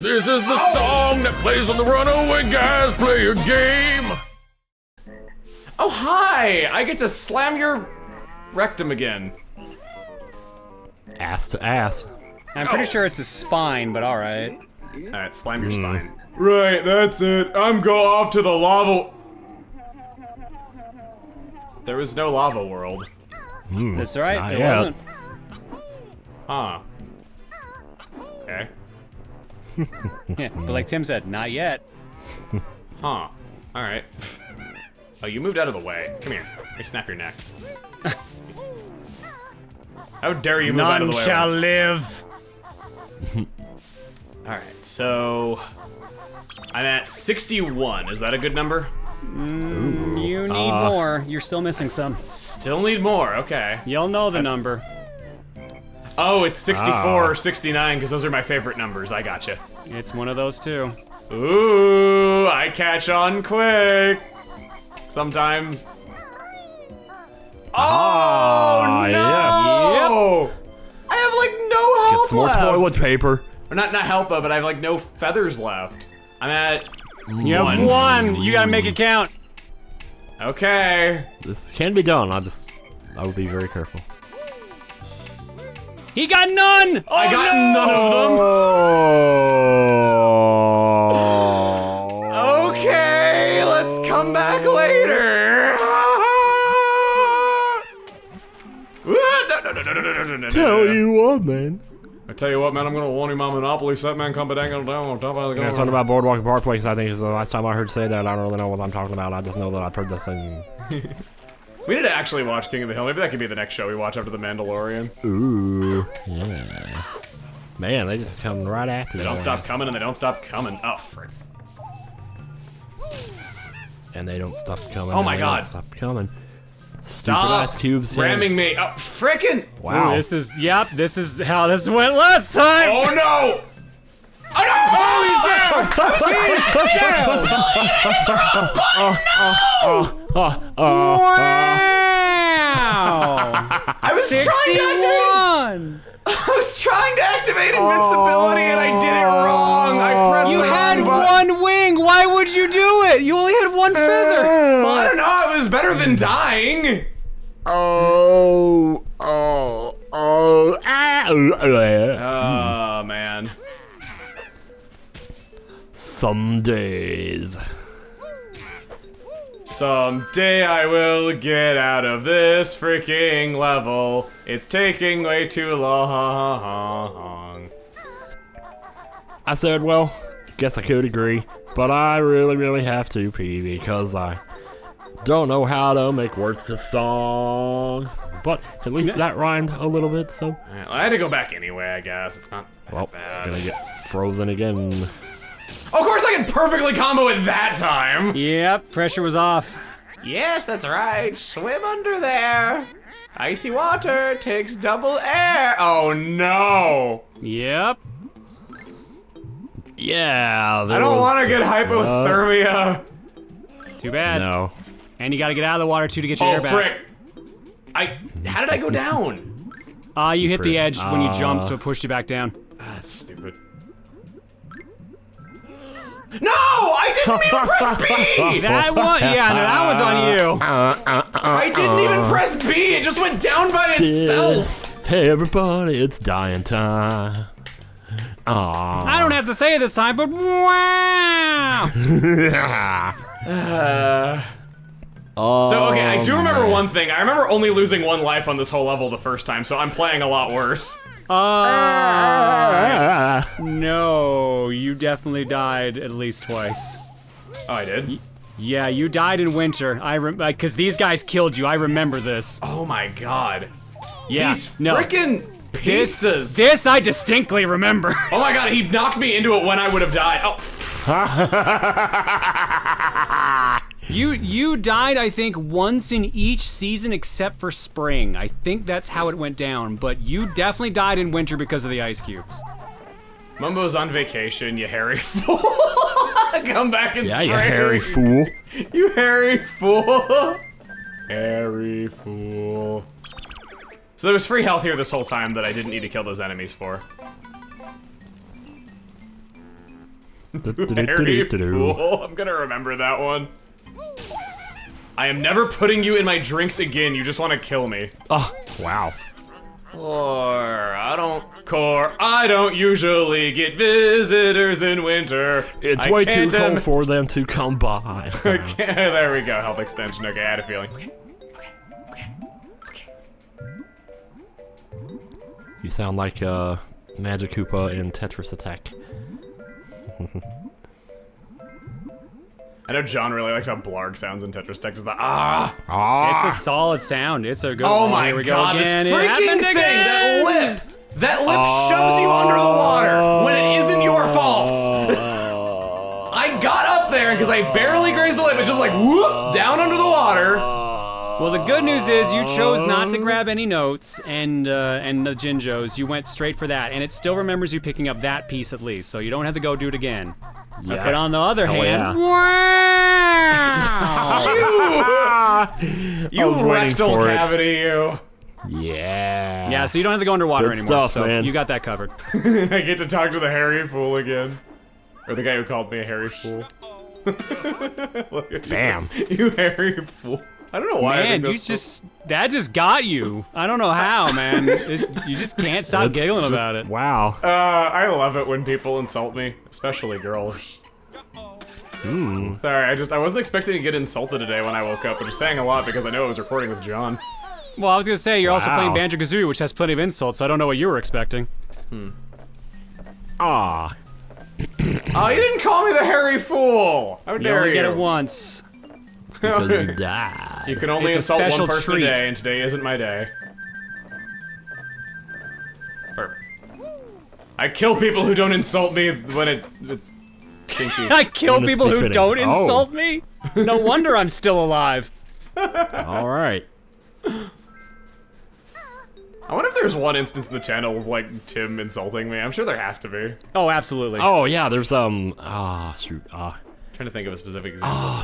This is the song that plays on the Runaway Guys player game. Oh, hi! I get to slam your rectum again. Ass to ass. I'm pretty sure it's a spine, but alright. Alright, slam your spine. Right, that's it. I'm go off to the lava. There was no lava world. That's right, not it yet. wasn't. Huh. Okay. Yeah, but like Tim said, not yet. Huh. Alright. Oh, you moved out of the way. Come here. Let me snap your neck. How dare you move out of None the way? shall live. Alright, so... I'm at 61. Is that a good number? You need more. You're still missing some. Still need more, okay. You'll know the number. Oh, it's 64 or 69, because those are my favorite numbers. I gotcha. It's one of those two. Ooh, I catch on quick. Sometimes. Oh, no! I have like no health Get some more left. toilet paper. Or not health though, but I have like no feathers left. I'm at You have one. You gotta make it count. okay. This can be done. I would be very careful. He got none. Oh, I got no! none of them. Oh. Okay, let's come back later. No. Tell you what, man. I tell you what, man, I'm gonna warn you, my Monopoly set, man, come down on top of the Yeah, something about Boardwalk Bar Place. I think is the last time I heard say that. I don't really know what I'm talking about. I just know that I've heard this thing. We need to actually watch King of the Hill. Maybe that could be the next show we watch after The Mandalorian. Ooh, yeah. Man, they just come right after They you. don't stop coming and they don't stop coming. Oh, frick. And they don't stop coming. Oh and my they God. Don't stop coming. Stop Stupid ice cubes. ramming me. Oh, frickin'. Wow. Ooh, this is how this went last time. Oh, no. Oh, no. Oh, he's down. Wow. I was trying to activate invincibility and I did it wrong. I pressed You the had wrong button. one wing. Why would you do it? You only had one feather. Well, I don't know. It was better than dying. Oh, Man. Some days. Someday I will get out of this freaking level. It's taking way too long. I said, well, guess I could agree, but I really have to pee because I don't know how to make words to songs. But at least that rhymed a little bit, so. Well, I had to go back anyway, I guess. It's not that Well, bad. gonna get frozen again. Of course I can perfectly combo it that time! Yep, pressure was off. Yes, that's right. Swim under there. Icy water takes double air. Oh no! Yep. Yeah, I don't want to get hypothermia. Too bad. No. And you gotta get out of the water too to get your Oh air back. frick! How did I go down? You hit the Frick. edge when you jumped, so it pushed you back down. That's stupid. No! I didn't even press B! That one, yeah, no, that was on you. I didn't even press B! It just went down by itself! Hey everybody, it's dying time. Aww. I don't have to say it this time, but wow! So, okay, I do remember one thing. I remember only losing one life on this whole level the first time, so I'm playing a lot worse. No, you definitely died at least twice. Oh, I did? Yeah, you died in winter. Cause these guys killed you. I remember this. Oh my god. Yeah, These no. frickin' pieces! This I distinctly remember. Oh my god, he knocked me into it when I would have died. Oh. You died, I think, once in each season except for spring. I think that's how it went down, but you definitely died in winter because of the ice cubes. Mumbo's on vacation, you hairy fool. Come back in Yeah, spring. you hairy fool. You hairy fool. Hairy fool. So there was free health here this whole time that I didn't need to kill those enemies for. Harry Fool. I'm gonna remember that one. I am never putting you in my drinks again. You just want to kill me. Oh, wow. I don't usually get visitors in winter. It's way too cold for them to come by. There we go, health extension. Okay, I had a feeling. Okay. You sound like Magic Koopa in Tetris Attack. I know John really likes how Blarg sounds in Tetris Attack. It's the It's a solid sound. It's a good Oh one. my Here we god, go again. this It freaking happened thing! again! That lip shoves you under the water when it isn't your fault! I got up there because I barely grazed the lip, it's just like whoop, down under the water. Well, the good news is you chose not to grab any notes and the Jinjos. You went straight for that, and it still remembers you picking up that piece at least, so you don't have to go do it again. Yes. But on the other hand, You rectal cavity, you. Yeah. Yeah, so you don't have to go underwater Good anymore. stuff, So man. you got that covered. I get to talk to the Harry Fool again. Or the guy who called me a Harry Fool. Damn. You Harry Fool. I don't know why. Man, that just got you. I don't know how, man. You just can't stop giggling about it. Wow. I love it when people insult me, especially girls. Sorry, I wasn't expecting to get insulted today when I woke up, but just saying a lot because I know I was recording with John. Well, I was gonna say you're also Wow. playing Banjo Kazooie, which has plenty of insults. So I don't know what you were expecting. Ah. Oh, you didn't call me the Harry Fool! How You dare only you? get it once. Because you died. You can only It's a insult special one person treat. a day, and today isn't my day. Perfect. I kill people who don't insult me when it's kinky. I kill When it's people who befitting. don't Oh. insult me. No wonder I'm still alive. All right. I wonder if there's one instance in the channel of like Tim insulting me. I'm sure there has to be. Oh, absolutely. Oh yeah, there's shoot. Trying to think of a specific example.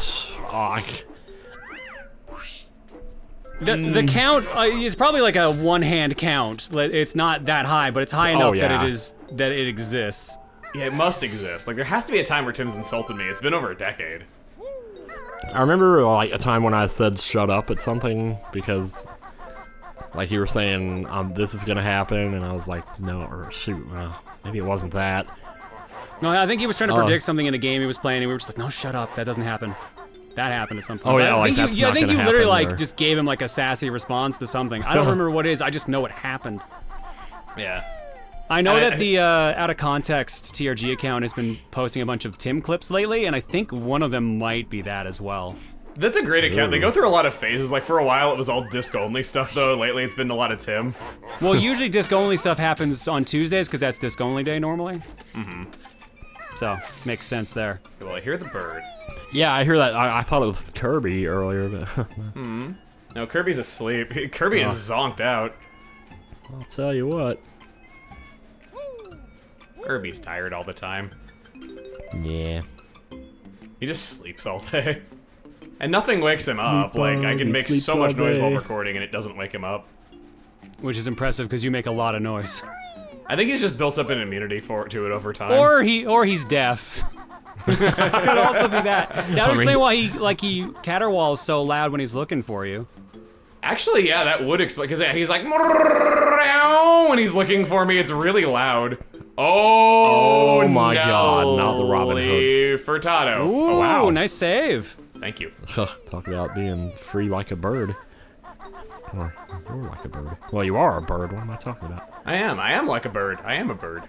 The count is probably like a one-hand count. It's not that high, but it's high enough yeah. that it exists. Yeah, it must exist. Like there has to be a time where Tim's insulted me. It's been over a decade. I remember like a time when I said shut up at something because like you were saying this is gonna happen and I was like no, or shoot, maybe it wasn't that. No, I think he was trying to predict something in a game he was playing, and we were just like, no, shut up, that doesn't happen. That happened at some point. Oh, yeah, I like, think that's I not think gonna you literally happen, like or- just gave him like a sassy response to something. I don't remember what it is. I just know it happened. Yeah. I know that the out of context TRG account has been posting a bunch of Tim clips lately, and I think one of them might be that as well. That's a great account. They go through a lot of phases. Like for a while it was all disc only stuff though. Lately it's been a lot of Tim. Well, usually disc only stuff happens on Tuesdays because that's disc only day normally. So makes sense there. Well, I hear the bird. Yeah, I hear that. I thought it was Kirby earlier, but No, Kirby's asleep. Kirby is zonked out. I'll tell you what. Kirby's tired all the time. Yeah. He just sleeps all day. And nothing wakes him up. Sleep Like, I on, can make sleep so much all noise while day. recording and it doesn't wake him up. Which is impressive because you make a lot of noise. I think he's just built up an immunity to it over time. Or he's deaf. Could also be that. That would explain why he caterwauls so loud when he's looking for you. Actually, yeah, that would explain, because he's like, when he's looking for me, it's really loud. Oh my God, not the Robin Hoods. Furtado. Ooh, Oh, wow. nice save. Thank you. Talk about being free like a bird. Or like a bird. Well, you are a bird. What am I talking about? I am like a bird. I am a bird.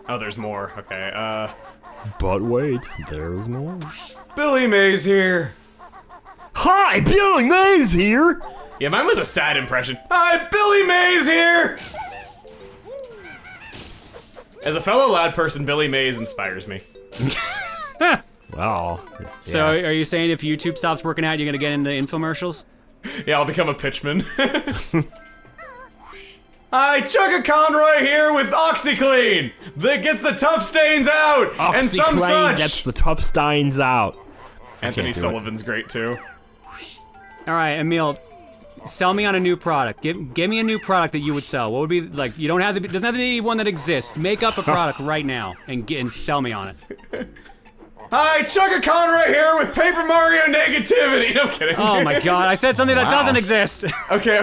Oh, there's more. Okay, But wait, there's more. Billy Mays here. Hi, Billy Mays here! Yeah, mine was a sad impression. Hi, Billy Mays here! As a fellow loud person, Billy Mays inspires me. Well, So are you saying if YouTube stops working out, you're gonna get into infomercials? Yeah, I'll become a pitchman. Hi, Chugga Conroy here with OxyClean that gets the tough stains out and some OxyClean such. gets the tough steins out. Anthony can't do it. Sullivan's great too. All right, Emile, Sell me on a new product. Give me a new product that you would sell. What would be like? You don't have to. Doesn't have to be one that exists. Make up a product right now and sell me on it. Hi, Chugga right here with Paper Mario negativity. No, I'm kidding. Oh my god! I said something that doesn't exist. Okay.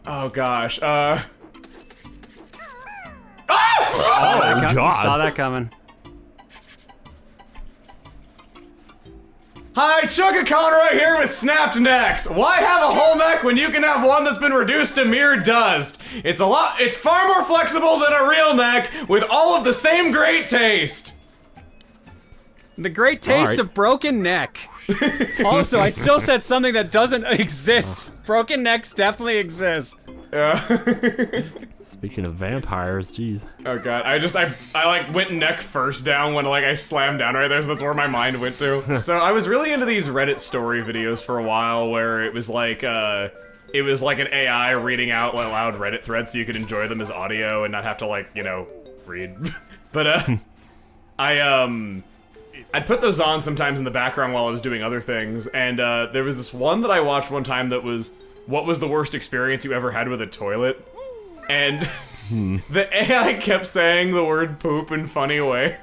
Oh gosh. Oh, God. Saw that coming. Hi, Chugga right here with snapped necks. Why have a whole neck when you can have one that's been reduced to mere dust? It's far more flexible than a real neck with all of the same great taste. The great taste of broken neck. Also, I still said something that doesn't exist. Broken necks definitely exist. Speaking of vampires, jeez. Oh god, I like went neck first down when like I slammed down right there, so that's where my mind went to. So I was really into these Reddit story videos for a while where it was like an AI reading out loud Reddit threads so you could enjoy them as audio and not have to like, you know, read. But I'd put those on sometimes in the background while I was doing other things, and there was this one that I watched one time that was, what was the worst experience you ever had with a toilet? And the AI kept saying the word poop in funny ways.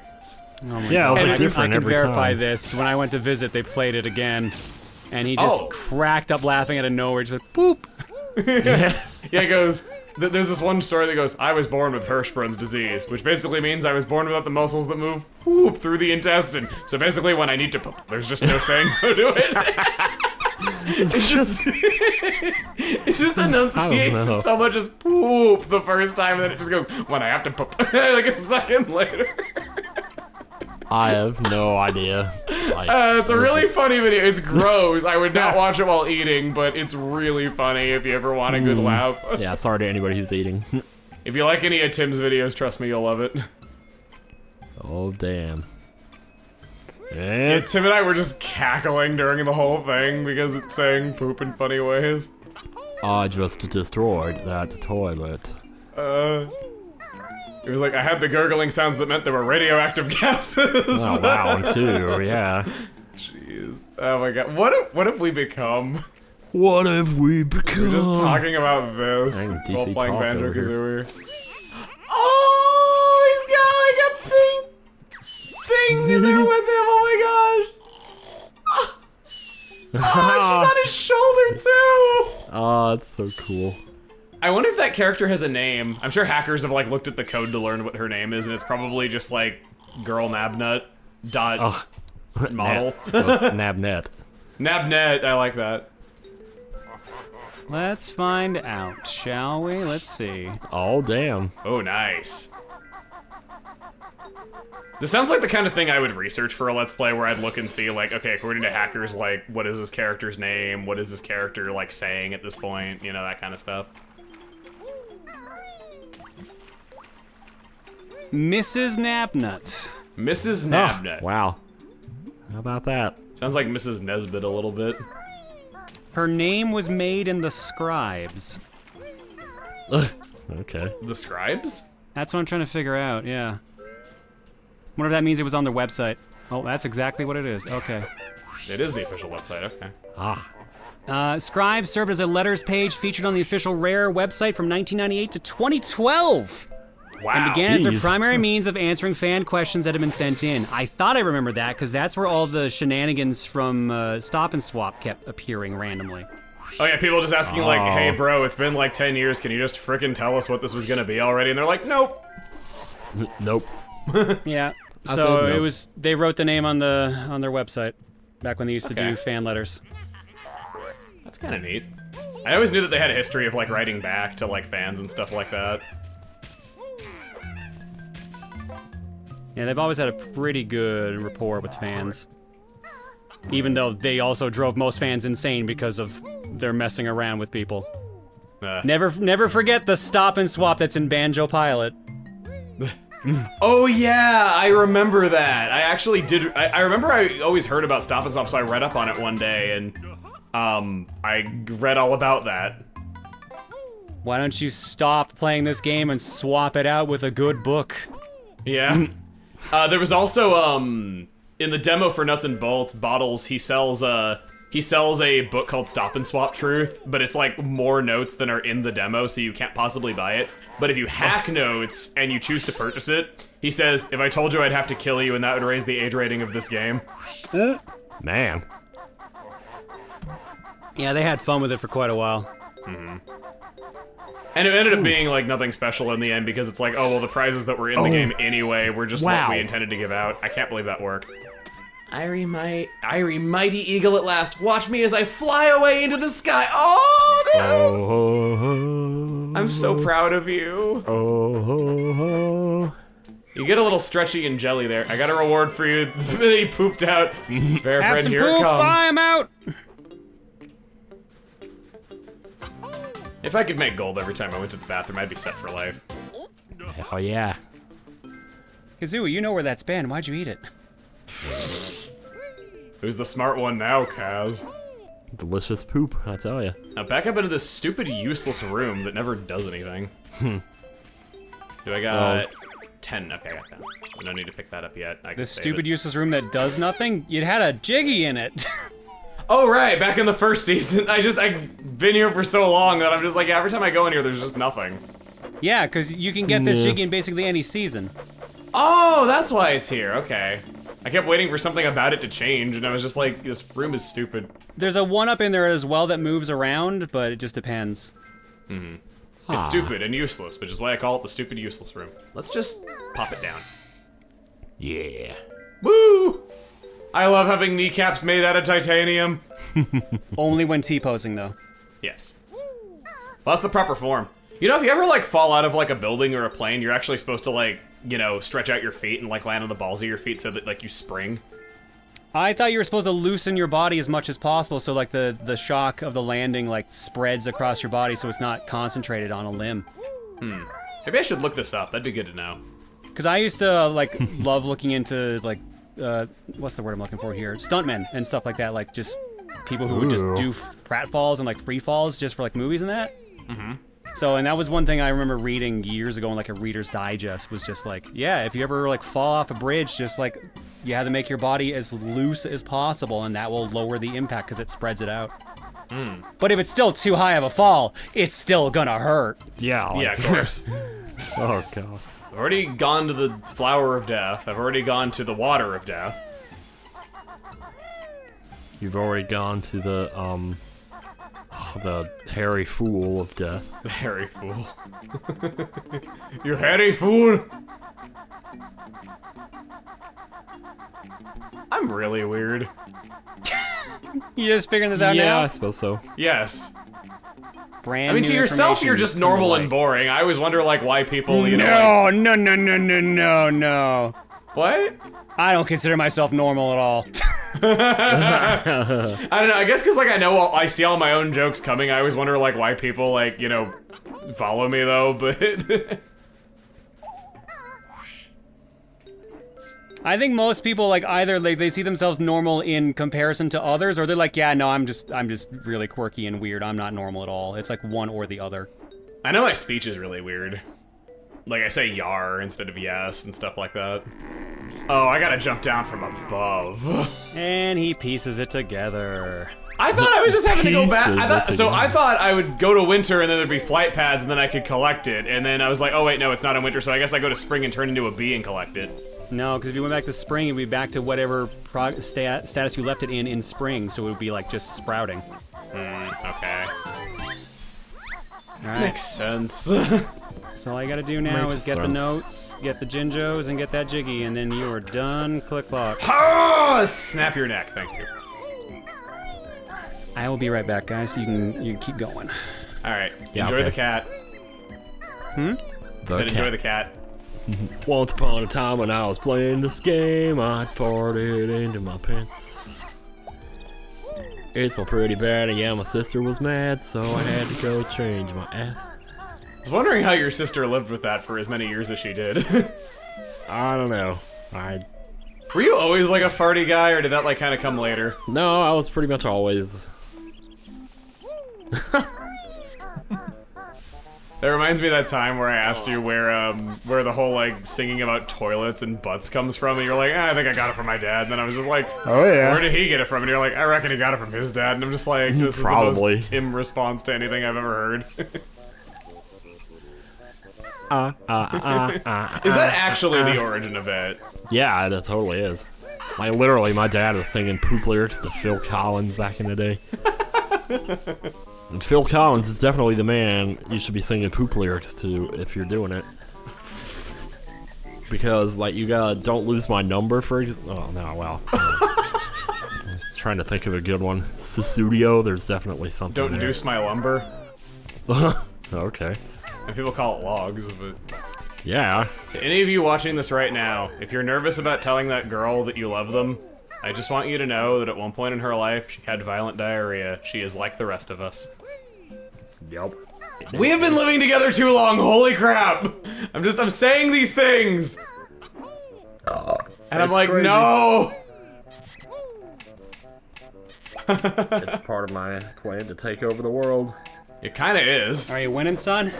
Oh my Yeah, god. it was like I different can every verify time. this. When I went to visit, they played it again, and he just cracked up laughing out of nowhere. Just went, poop. Yeah, it goes, there's this one story that goes, I was born with Hirschsprung's disease, which basically means I was born without the muscles that move poop through the intestine. So basically when I need to poop, there's just no saying no to it. It just enunciates it so much as poop the first time, and then it just goes, when I have to poop, like a second later. I have no idea. Like, It's a really funny video. It's gross. I would not watch it while eating, but it's really funny if you ever want a good laugh. Yeah, sorry to anybody who's eating. If you like any of Tim's videos, trust me, you'll love it. Oh, damn. Yeah, Tim and I were just cackling during the whole thing because it's saying poop in funny ways. I just destroyed that toilet. It was like, I had the gurgling sounds that meant there were radioactive gases. Oh, wow, too, yeah. Jeez. Oh my god. What if we become? What have we become? We're just talking about this Dang, while DC playing talk Banjo over here. Kazooie. Oh, he's got like a pink thing in there with him. Oh my gosh. Oh, she's on his shoulder too. Oh, that's so cool. I wonder if that character has a name. I'm sure hackers have like looked at the code to learn what her name is, and it's probably just like girl nabnut dot model. Nabnet. Nabnet, I like that. Let's find out, shall we? Let's see. Oh, damn. Oh, nice. This sounds like the kind of thing I would research for a Let's Play, where I'd look and see, like, okay, according to hackers, like, what is this character's name? What is this character, like, saying at this point? You know, that kind of stuff. Mrs. Nabnut. Mrs. Nabnut. Oh, wow. How about that? Sounds like Mrs. Nesbit a little bit. Her name was made in the scribes. Okay. The Scribes? That's what I'm trying to figure out, yeah. Wonder if that means it was on their website. Oh, that's exactly what it is. Okay. It is the official website, okay. Ah. Scribes served as a letters page featured on the official Rareware website from 1998 to 2012. Wow. And began as their Jeez. primary means of answering fan questions that had been sent in. I thought I remembered that, because that's where all the shenanigans from Stop and Swap kept appearing randomly. Oh yeah, people just asking like, Oh. hey bro, it's been like 10 years, can you just frickin' tell us what this was gonna be already? And they're like, nope. Nope. Yeah. I So said it nope. was, they wrote the name on their website, back when they used to Okay. do fan letters. That's kinda neat. I always knew that they had a history of like writing back to like fans and stuff like that. Yeah, they've always had a pretty good rapport with fans. Even though they also drove most fans insane because of their messing around with people. Never forget the Stop and Swap that's in Banjo Pilot. Oh yeah, I remember that. I actually did. I remember I always heard about Stop and Swap, so I read up on it one day, and I read all about that. Why don't you stop playing this game and swap it out with a good book? Yeah. There was also in the demo for Nuts and Bolts Bottles, he sells he sells a book called Stop and Swap Truth, but it's like more notes than are in the demo, so you can't possibly buy it. But if you hack notes and you choose to purchase it, he says, if I told you I'd have to kill you and that would raise the age rating of this game. Man. Yeah, they had fun with it for quite a while. And it ended up being like nothing special in the end because it's like, oh, well, the prizes that were in the game anyway were just what we intended to give out. I can't believe that worked. Irie mighty eagle at last. Watch me as I fly away into the sky. Oh, no! I'm so proud of you. You get a little stretchy and jelly there. I got a reward for you. He pooped out. Bear Have friend, some here poop, it comes. I'm out! If I could make gold every time I went to the bathroom, I'd be set for life. Hell yeah. Kazooie, you know where that's been. Why'd you eat it? Who's the smart one now, Kaz? Delicious poop, I tell ya. Now back up into this stupid, useless room that never does anything. Do I got 10? Okay, I got 10. No need to pick that up yet. This stupid, useless room that does nothing? It had a Jiggy in it. Oh, right, back in the first season. I've been here for so long that I'm just like, every time I go in here, there's just nothing. Yeah, because you can get this Jiggy in basically any season. Oh, that's why it's here, okay. I kept waiting for something about it to change, and I was just like, this room is stupid. There's a 1-up in there as well that moves around, but it just depends. It's stupid and useless, which is why I call it the stupid, useless room. Let's just pop it down. Yeah. Woo! I love having kneecaps made out of titanium. Only when T-posing, though. Yes. Well, that's the proper form. You know, if you ever, like, fall out of, like, a building or a plane, you're actually supposed to, like, you know, stretch out your feet and, like, land on the balls of your feet so that, like, you spring. I thought you were supposed to loosen your body as much as possible so, like, the shock of the landing, like, spreads across your body so it's not concentrated on a limb. Maybe I should look this up. That'd be good to know. Because I used to, like, love looking into, like, what's the word I'm looking for here? Stuntmen and stuff like that, like, just people who would just do pratfalls and, like, free falls just for, like, movies and that. So, and that was one thing I remember reading years ago in, like, a Reader's Digest, was just like, yeah, if you ever, like, fall off a bridge, just, like, you have to make your body as loose as possible, and that will lower the impact because it spreads it out. But if it's still too high of a fall, it's still gonna hurt. Yeah. Like, Yeah, of course. Oh, God. I've already gone to the flower of death. I've already gone to the water of death. You've already gone to the hairy fool of death. The hairy fool. You hairy fool! I'm really weird. You just figuring this out Yeah, now? I suppose so. Yes. Brand I mean, new to yourself, information you're just that's come normal to and light. boring. I always wonder, like, why people, you know, like... No. What? I don't consider myself normal at all. I don't know, I guess because, like, I see all my own jokes coming, I always wonder, like, why people, like, you know, follow me, though, but... I think most people, like, either like they see themselves normal in comparison to others, or they're like, yeah, no, I'm just really quirky and weird. I'm not normal at all. It's like one or the other. I know my speech is really weird. Like, I say yar instead of yes and stuff like that. Oh, I gotta jump down from above. And he pieces it together. I thought I was just having to go back. Pieces I thought I would go to winter and then there'd be flight pads and then I could collect it. And then I was like, oh wait, no, it's not in winter, so I guess I go to spring and turn into a bee and collect it. No, because if you went back to spring, it'd be back to whatever status you left it in spring, so it would be like just sprouting. Okay. Alright, Makes sense. so all you gotta do now Makes is get the sense. notes, get the Jinjos, and get that Jiggy, and then you are done. Click clock. Ah, snap your neck, thank you. I will be right back, guys. You can keep going. Alright, Yeah, enjoy okay. the cat. I said enjoy the cat. Once upon a time when I was playing this game, I farted into my pants. It's my pretty bad, and yeah, my sister was mad, so I had to go change my ass. I was wondering how your sister lived with that for as many years as she did. I don't know. Were you always like a farty guy, or did that like kind of come later? No, I was pretty much always. That reminds me of that time where I asked you where the whole like singing about toilets and butts comes from, and you're like, I think I got it from my dad. And then I was just like, Oh yeah. where did he get it from? And you're like, I reckon he got it from his dad. And I'm just like, this Probably. is the most Tim response to anything I've ever heard. Is that actually the origin of it? Yeah, that totally is. Like literally, my dad was singing poop lyrics to Phil Collins back in the day. And Phil Collins is definitely the man you should be singing poop lyrics to if you're doing it. Because, like, you got Don't Lose My Number, oh, no, well. I was trying to think of a good one. Susudio, there's definitely something Don't there. induce my lumber. Okay. And people call it logs, but... Yeah. To any of you watching this right now, if you're nervous about telling that girl that you love them, I just want you to know that at one point in her life, she had violent diarrhea. She is like the rest of us. Yep. We have been living together too long, holy crap! I'm saying these things! And I'm like, crazy. no! It's part of my plan to take over the world. It kinda is. Are you winning, son?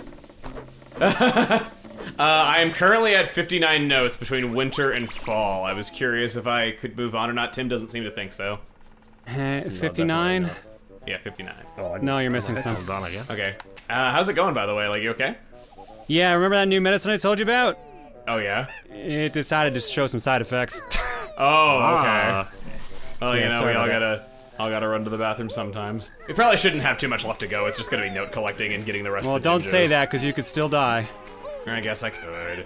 I am currently at 59 notes between winter and fall. I was curious if I could move on or not. Tim doesn't seem to think so. 59? Yeah, 59. No, you're missing some. On, I guess. Okay. How's it going, by the way? Like, you okay? Yeah, remember that new medicine I told you about? Oh, yeah? It decided to show some side effects. Oh, okay. Well, Yeah, you know, sorry we all about gotta run to the bathroom sometimes. We probably shouldn't have too much left to go. It's just gonna be note collecting and getting the rest Well, of the don't say gingers. that, because you could still die. I guess I could.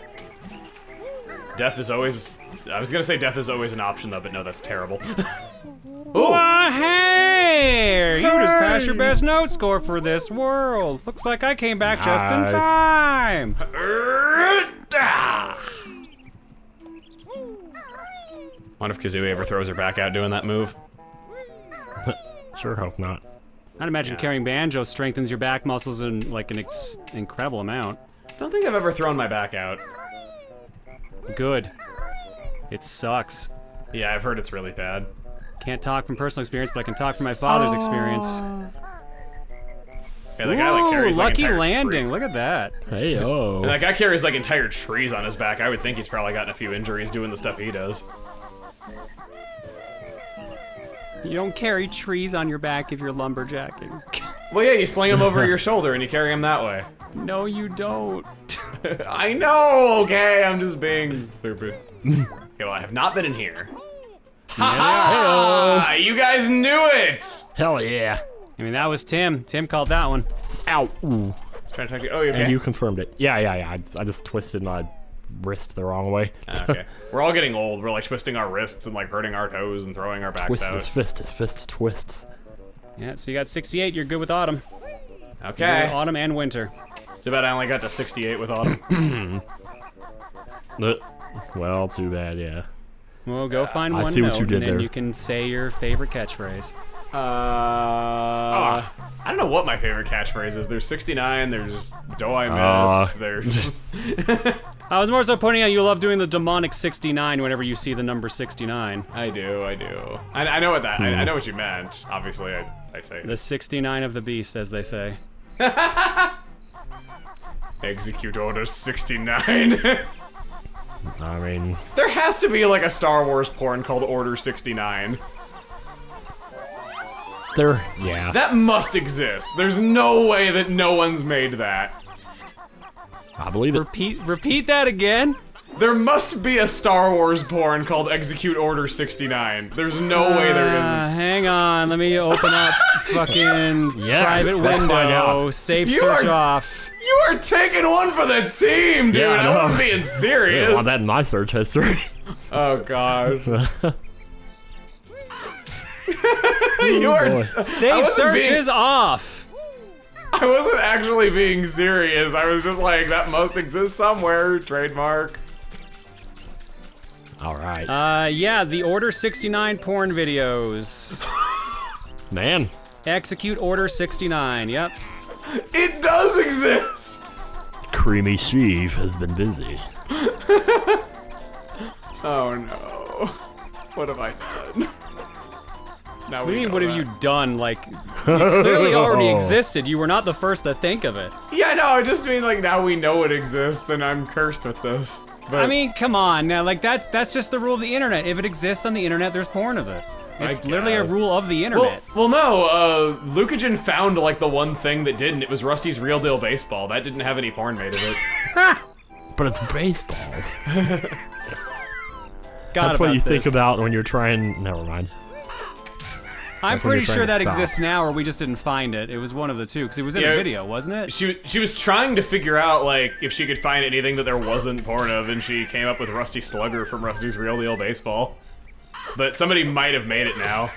Death is always... I was gonna say death is always an option, though, but no, that's terrible. Ooh! Hey! You just passed your best note score for this world. Looks like I came back just in Nice. time. Wonder if Kazooie ever throws her back out doing that move. Sure hope not. I'd imagine carrying Banjo strengthens your back muscles in like an incredible amount. Don't think I've ever thrown my back out. Good. It sucks. Yeah, I've heard it's really bad. Can't talk from personal experience, but I can talk from my father's experience. Yeah, the guy like carries like lucky entire landing. tree. Look at that. Hey, And that guy carries like entire trees on his back. I would think he's probably gotten a few injuries doing the stuff he does. You don't carry trees on your back if you're lumberjacking. Well, yeah, you sling them over your shoulder and you carry them that way. No, you don't. I know, okay, I'm just being stupid. Okay, well, I have not been in here. Ha ha! You guys knew it! hell yeah. I mean, that was Tim. Tim called that one. Ow. Ooh. Trying to talk to you. Oh, you okay? And you confirmed it. Yeah. I just twisted my wrist the wrong way. Okay. We're all getting old. We're like twisting our wrists and like hurting our toes and throwing our backs Twist out. his fist twists. Yeah, so you got 68. You're good with autumn. Okay. You're good with autumn and winter. Too bad I only got to 68 with autumn. Well, too bad, yeah. Well, go find I one see what note, you did and then there. you can say your favorite catchphrase. I don't know what my favorite catchphrase is. There's 69, there's Do I Miss, there's... I was more so pointing out you love doing the demonic 69 whenever you see the number 69. I do. I know what that, I know what you meant. Obviously, I say The 69 of the beast, as they say. Execute Order 69. I mean, There has to be like a Star Wars porn called Order 69. yeah. That must exist. There's no way that no one's made that. I believe it. Repeat that again? There must be a Star Wars porn called Execute Order 69. There's no way there isn't. Hang on, let me open up fucking Yes, private let's find window. out. Safe You search are- off. You are taking one for the team, dude. Yeah, I I know. wasn't being I serious. didn't want that in my search history. Oh god. You are. boy. I Safe wasn't search being- is off. I wasn't actually being serious. I was just like, that must exist somewhere. Trademark. All right. Yeah, the Order 69 porn videos. Man. Execute Order 69, yep. It does exist. Creamy Sheev has been busy. Oh no. What have I done? Now What do you mean, know what have that. you done? Like, clearly already existed. You were not the first to think of it. Yeah, no, I just mean like now we know it exists, and I'm cursed with this. But I mean, come on now. Like that's just the rule of the internet. If it exists on the internet, there's porn of it. It's literally a rule of the internet. Well, no. Lucagen found like the one thing that didn't. It was Rusty's Real Deal Baseball. That didn't have any porn made of it. But it's baseball. That's what you think about when you're trying. Never mind. I'm pretty sure that exists now, or we just didn't find it. It was one of the two, because it was in a video, wasn't it? She was trying to figure out like if she could find anything that there wasn't porn of, and she came up with Rusty Slugger from Rusty's Real Deal Baseball. But somebody might have made it now.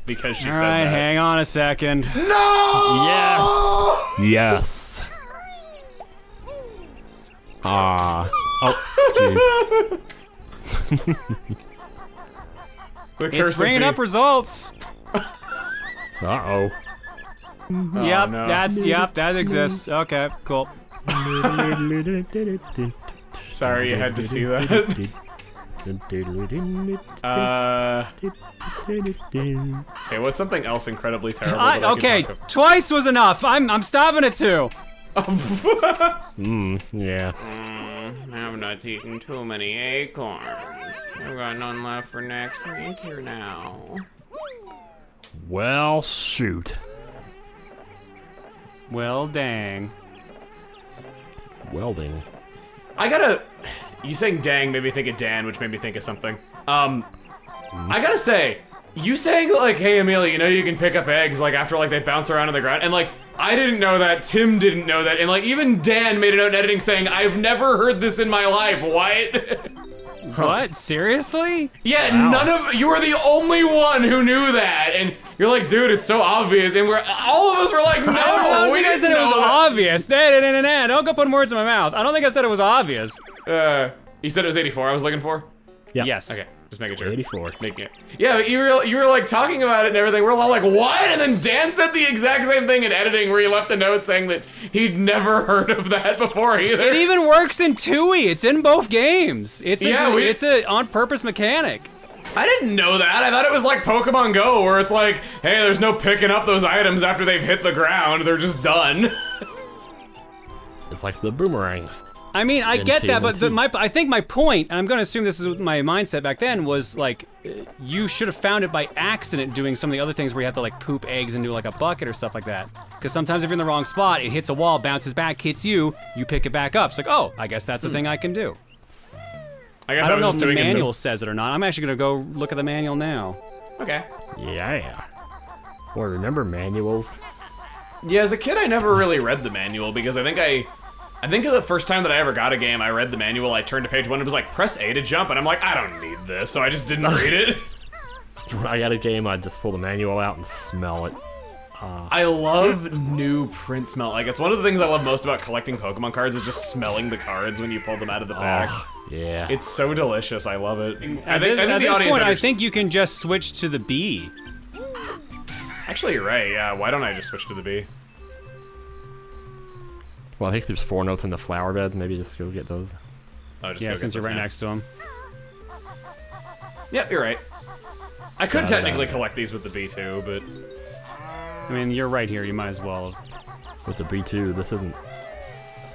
Because she said that. Alright, hang on a second. No! Yes. Ah. Oh, jeez. It's bringing up results. Uh-oh. Yep, no. that exists. Okay, cool. Sorry you had to see that. Okay, what's something else incredibly terrible that I can okay, talk of? twice was enough. I'm stopping at 2. Yeah. I'm not eating too many acorns. I've got none left for next winter now. Well, shoot. Well, dang. Welding. I gotta... You saying dang made me think of Dan, which made me think of something. I gotta say, you saying like, hey Emile, you know you can pick up eggs like after like they bounce around on the ground, and like, I didn't know that, Tim didn't know that, and like even Dan made a note in editing saying, I've never heard this in my life, what? What? Seriously? Yeah, Wow. none of, you were the only one who knew that, and you're like, dude, it's so obvious, and all of us were like, no, I don't we think I didn't said it was know that. obvious. Nah, don't go putting words in my mouth. I don't think I said it was obvious. You said it was 84 I was looking for? Yeah. Yes. Okay, just making sure. 84. Making it. Yeah, but you were like talking about it and everything. We're all like, what? And then Dan said the exact same thing in editing where he left a note saying that he'd never heard of that before either. It even works in Tui. It's in both games. It's Yeah, a on-purpose mechanic. I didn't know that. I thought it was like Pokemon Go where it's like, hey, there's no picking up those items after they've hit the ground. They're just done. It's like the boomerangs. I mean, I get that, but TMNT. I think my point, and I'm going to assume this is my mindset back then, was like, you should have found it by accident doing some of the other things where you have to like poop eggs into like a bucket or stuff like that. Because sometimes if you're in the wrong spot, it hits a wall, bounces back, hits you, you pick it back up. It's like, oh, I guess that's a thing I can do. I guess I don't know was if just the doing it manual says it or not. I'm actually going to go look at the manual now. Okay. Yeah. Well, remember manuals? Yeah, as a kid, I never really read the manual because I think the first time that I ever got a game, I read the manual, I turned to page 1, it was like, press A to jump, and I'm like, I don't need this, so I just didn't read it. When I got a game, I'd just pull the manual out and smell it. I love new print smell. Like, it's one of the things I love most about collecting Pokemon cards is just smelling the cards when you pull them out of the pack. Yeah. It's so delicious, I love it. At this point, I think you can just switch to the B. Actually, you're right, yeah, why don't I just switch to the B? Well, I think there's 4 notes in the flower bed. Maybe just go get those. Oh, just Yeah, go since get you're right those now. next to him. Yep, you're right. I could Da, technically da. collect these with the B too, but... I mean, you're right here. You might as well. With the B2, this isn't...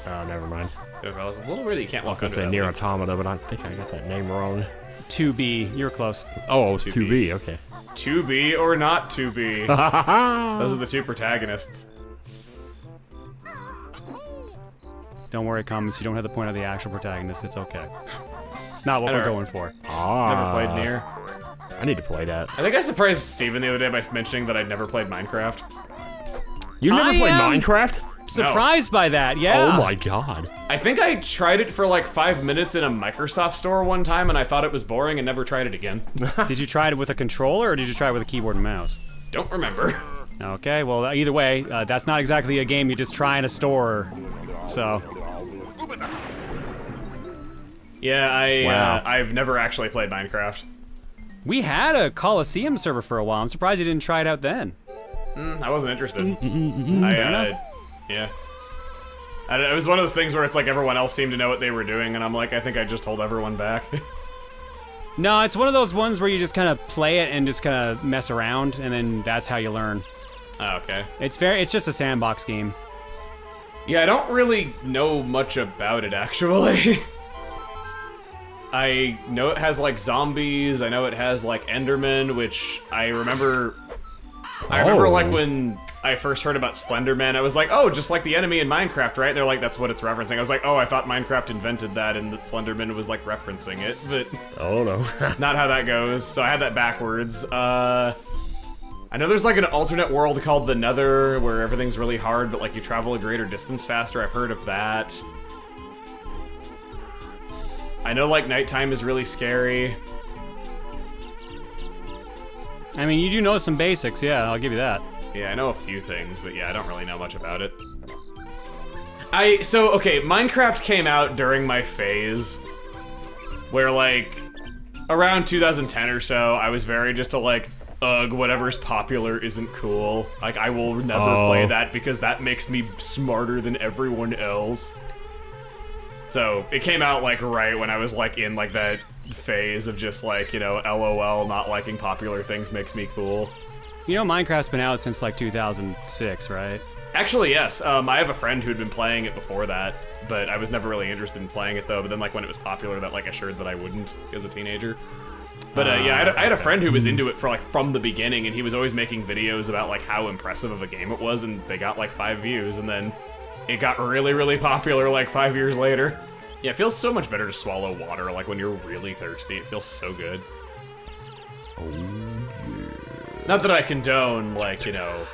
Oh, never mind. Well, it's a little weird that you can't I was walk gonna under say that Near link. Automata, but I think I got that name wrong. 2B. You're close. Oh, it's 2B. 2B, okay. 2B or not 2B? Those are the two protagonists. Don't worry, comments. You don't have to point out the actual protagonist. It's okay. It's not what I we're don't- going for. Never played Nier. I need to play that. I think I surprised Steven the other day by mentioning that I'd never played Minecraft. You never I played am- Minecraft? Surprised by that, yeah. Oh my god. I think I tried it for like 5 minutes in a Microsoft store one time and I thought it was boring and never tried it again. Did you try it with a controller or did you try it with a keyboard and mouse? Don't remember. Okay, well, either way, that's not exactly a game you just try in a store. So, Yeah, Wow. I've never actually played Minecraft. we had a Coliseum server for a while. I'm surprised you didn't try it out then. I wasn't interested. Yeah. It was one of those things where it's like everyone else seemed to know what they were doing, and I'm like, I think I just hold everyone back. No, it's one of those ones where you just kind of play it and just kind of mess around, and then that's how you learn. Oh, okay. It's just a sandbox game. Yeah, I don't really know much about it, actually. I know it has, like, zombies, I know it has, like, Endermen, which I remember... like, when I first heard about Slenderman, I was like, oh, just like the enemy in Minecraft, right? They're like, that's what it's referencing. I was like, oh, I thought Minecraft invented that and that Slenderman was, like, referencing it, but... Oh, no. That's not how that goes, so I had that backwards. I know there's like an alternate world called the Nether, where everything's really hard, but like you travel a greater distance faster. I've heard of that. I know like nighttime is really scary. I mean, you do know some basics, yeah, I'll give you that. Yeah, I know a few things, but yeah, I don't really know much about it. Okay, Minecraft came out during my phase, where like, around 2010 or so, I was very just a like, ugh, whatever's popular isn't cool. Like, I will never play that because that makes me smarter than everyone else. So, it came out, like, right when I was, like, in, like, that phase of just, like, you know, LOL, not liking popular things makes me cool. You know Minecraft's been out since, like, 2006, right? Actually, yes. I have a friend who'd been playing it before that, but I was never really interested in playing it, though. But then, like, when it was popular, that, like, assured that I wouldn't as a teenager. But yeah, I had a friend who was into it for like from the beginning, and he was always making videos about like how impressive of a game it was, and they got like 5 views, and then it got really, really popular like 5 years later. Yeah, it feels so much better to swallow water, like when you're really thirsty. It feels so good. Oh, yeah. Not that I condone, like, you know,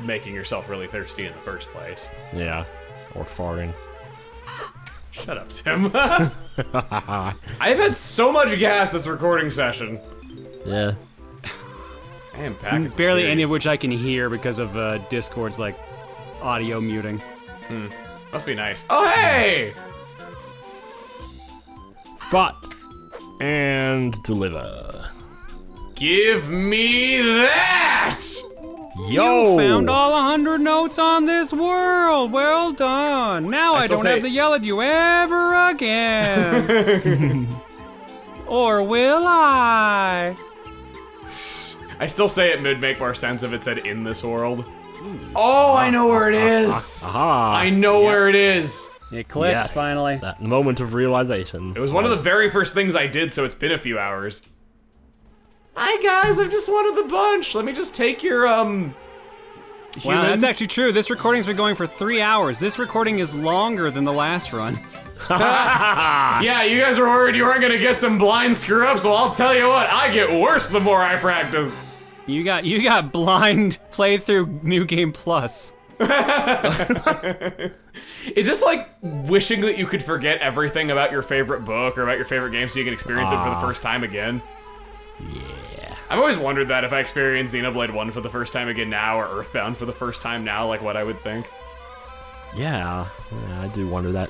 making yourself really thirsty in the first place. Yeah, or farting. Shut up, Tim. I've had so much gas this recording session. Yeah. I am packing Barely any of which I can hear because of Discord's, like, audio muting. Must be nice. Oh, hey! Spot. And deliver. Give me that! Yo! You found all 100 notes on this world. Well done. Now I don't have to yell at you ever again. Or will I? I still say it would make more sense if it said in this world. Oh, I know where it is. Aha. I know where it is. It clicked, Yes, finally. that moment of realization. It was one of the very first things I did, so it's been a few hours. Hi guys, I'm just one of the bunch. Let me just take your Wow, that's actually true. This recording's been going for 3 hours. This recording is longer than the last run. Yeah, you guys were worried you weren't gonna get some blind screw-ups. Well, I'll tell you what, I get worse the more I practice. You got blind playthrough New Game Plus. It's just like wishing that you could forget everything about your favorite book or about your favorite game so you can experience it for the first time again. Yeah. I've always wondered that if I experienced Xenoblade 1 for the first time again now, or Earthbound for the first time now, like what I would think. Yeah, I do wonder that.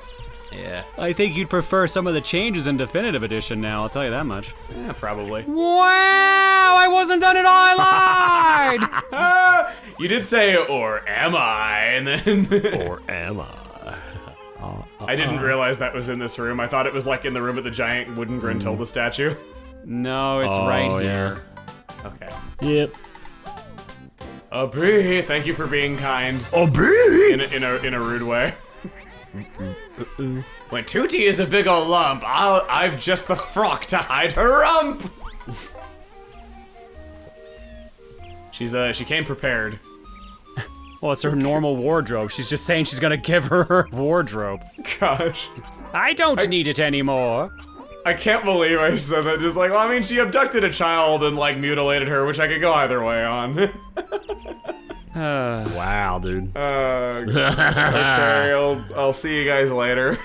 Yeah. I think you'd prefer some of the changes in Definitive Edition now, I'll tell you that much. Yeah, probably. Wow, I wasn't done at all, I lied! You did say, or am I, and then... Or am I? I didn't realize that was in this room. I thought it was like in the room at the giant wooden Gruntilda statue. No, it's right here. Okay. Yep. Abri, thank you for being kind. Abri! In a rude way. When Tootie is a big ol' lump, I've just the frock to hide her rump. She came prepared. Well, it's her normal wardrobe. She's just saying she's gonna give her wardrobe. Gosh. I don't need it anymore. I can't believe I said that. Just like, well, I mean, she abducted a child and like mutilated her, which I could go either way on. Wow, dude. Okay, I'll see you guys later.